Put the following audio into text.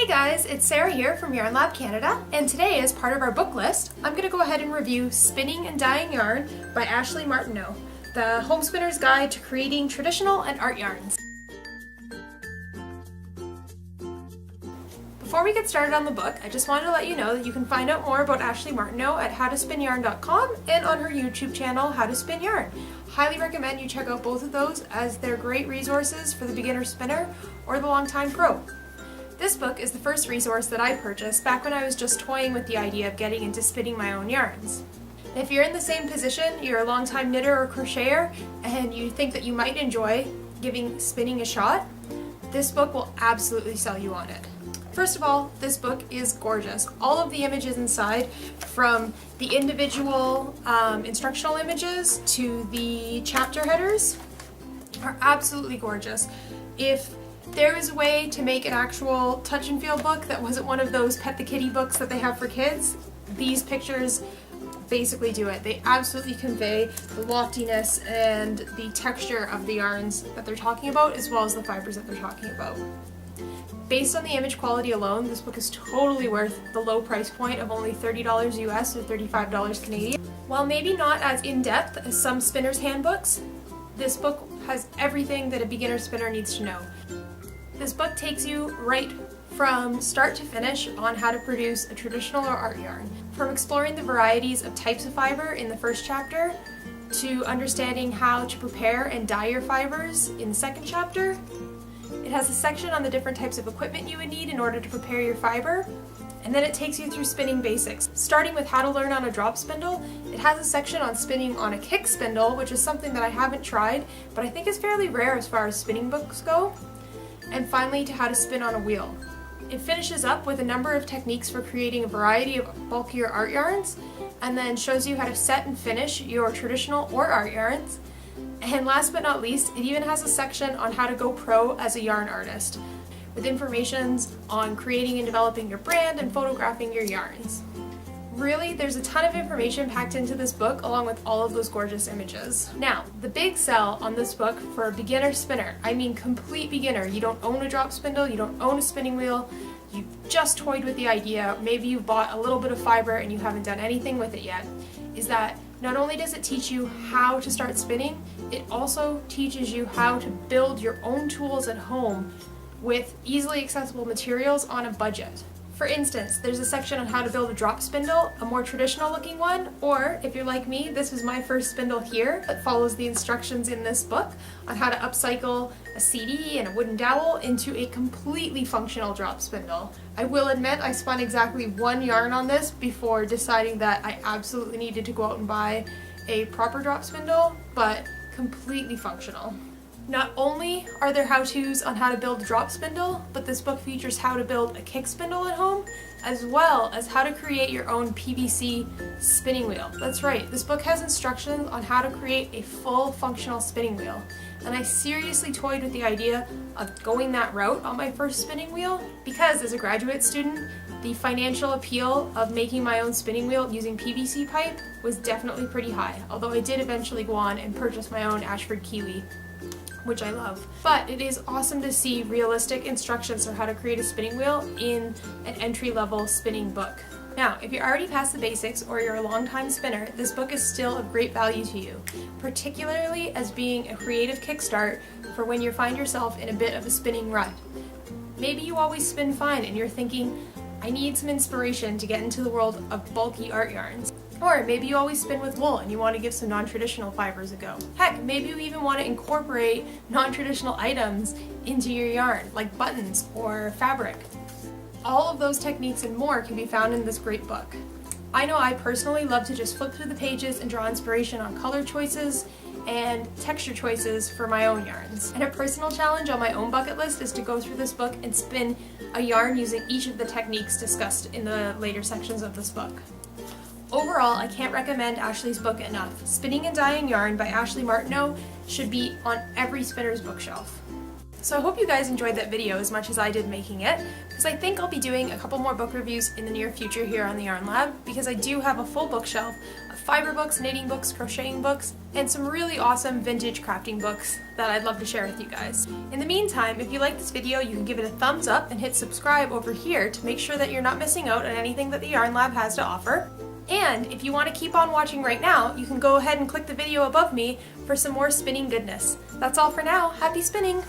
Hey guys, it's Sarah here from Yarn Lab Canada, and today as part of our book list, I'm going to go ahead and review Spinning and Dyeing Yarn by Ashley Martineau, the Home Spinner's Guide to Creating Traditional and Art Yarns. Before we get started on the book, I just wanted to let you know that you can find out more about Ashley Martineau at howtospinyarn.com and on her YouTube channel, How to Spin Yarn. Highly recommend you check out both of those as they're great resources for the beginner spinner or the longtime pro. This book is the first resource that I purchased back when I was just toying with the idea of getting into spinning my own yarns. If you're in the same position, you're a longtime knitter or crocheter, and you think that you might enjoy giving spinning a shot, this book will absolutely sell you on it. First of all, this book is gorgeous. All of the images inside, from the individual instructional images to the chapter headers, are absolutely gorgeous. If there is a way to make an actual touch and feel book that wasn't one of those Pet the Kitty books that they have for kids, these pictures basically do it. They absolutely convey the loftiness and the texture of the yarns that they're talking about, as well as the fibers that they're talking about. Based on the image quality alone, this book is totally worth the low price point of only $30 US or $35 Canadian. While maybe not as in-depth as some spinners' handbooks, this book has everything that a beginner spinner needs to know. This book takes you right from start to finish on how to produce a traditional or art yarn. From exploring the varieties of types of fiber in the first chapter, to understanding how to prepare and dye your fibers in the second chapter. It has a section on the different types of equipment you would need in order to prepare your fiber, and then it takes you through spinning basics. Starting with how to learn on a drop spindle, it has a section on spinning on a kick spindle, which is something that I haven't tried, but I think is fairly rare as far as spinning books go. And finally to how to spin on a wheel. It finishes up with a number of techniques for creating a variety of bulkier art yarns, and then shows you how to set and finish your traditional or art yarns. And last but not least, it even has a section on how to go pro as a yarn artist, with information on creating and developing your brand and photographing your yarns. Really, there's a ton of information packed into this book along with all of those gorgeous images. Now, the big sell on this book for a beginner spinner, I mean complete beginner, you don't own a drop spindle, you don't own a spinning wheel, you've just toyed with the idea, maybe you've bought a little bit of fiber and you haven't done anything with it yet, is that not only does it teach you how to start spinning, it also teaches you how to build your own tools at home with easily accessible materials on a budget. For instance, there's a section on how to build a drop spindle, a more traditional looking one, or if you're like me, this is my first spindle here that follows the instructions in this book on how to upcycle a CD and a wooden dowel into a completely functional drop spindle. I will admit I spun exactly one yarn on this before deciding that I absolutely needed to go out and buy a proper drop spindle, but completely functional. Not only are there how-tos on how to build a drop spindle, but this book features how to build a kick spindle at home, as well as how to create your own PVC spinning wheel. That's right, this book has instructions on how to create a full functional spinning wheel. And I seriously toyed with the idea of going that route on my first spinning wheel, because as a graduate student, the financial appeal of making my own spinning wheel using PVC pipe was definitely pretty high, although I did eventually go on and purchase my own Ashford Kiwi, which I love. But it is awesome to see realistic instructions on how to create a spinning wheel in an entry-level spinning book. Now, if you're already past the basics or you're a long-time spinner, this book is still of great value to you, particularly as being a creative kickstart for when you find yourself in a bit of a spinning rut. Maybe you always spin fine and you're thinking, I need some inspiration to get into the world of bulky art yarns. Or maybe you always spin with wool and you want to give some non-traditional fibers a go. Heck, maybe you even want to incorporate non-traditional items into your yarn, like buttons or fabric. All of those techniques and more can be found in this great book. I know I personally love to just flip through the pages and draw inspiration on color choices and texture choices for my own yarns. And a personal challenge on my own bucket list is to go through this book and spin a yarn using each of the techniques discussed in the later sections of this book. Overall, I can't recommend Ashley's book enough. Spinning and Dyeing Yarn by Ashley Martineau should be on every spinner's bookshelf. So I hope you guys enjoyed that video as much as I did making it. because I think I'll be doing a couple more book reviews in the near future here on the Yarn Lab, because I do have a full bookshelf of fiber books, knitting books, crocheting books, and some really awesome vintage crafting books that I'd love to share with you guys. In the meantime, if you like this video, you can give it a thumbs up and hit subscribe over here to make sure that you're not missing out on anything that the Yarn Lab has to offer. And if you want to keep on watching right now, you can go ahead and click the video above me for some more spinning goodness. That's all for now. Happy spinning!